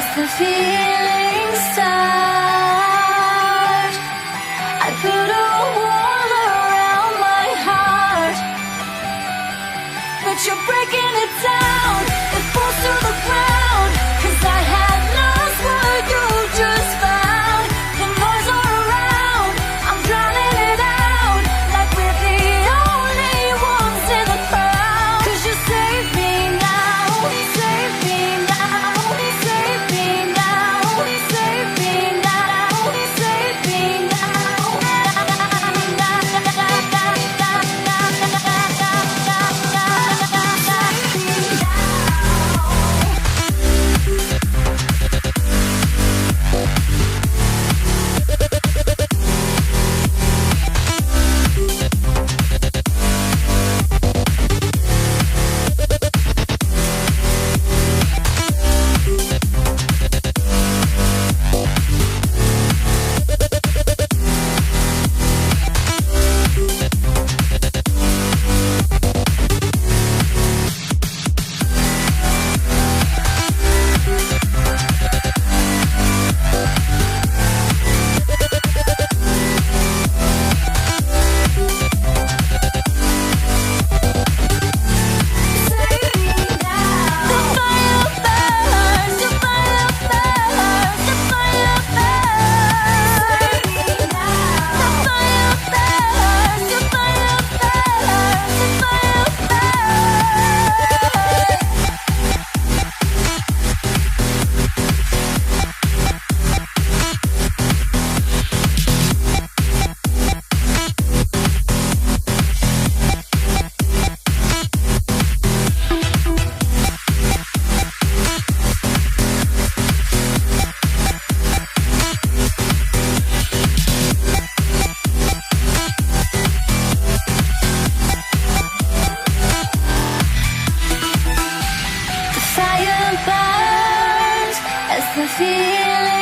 as the feeling starts. I put a wall around my heart, but you're breaking it down. It falls to the ground, 'cause I had lost what you just found. The noise all around, I'm drowning it out, like we're the only ones in the crowd. 'Cause you save me now, save me now, save me now, save me now, save me now. The fire burns as the feeling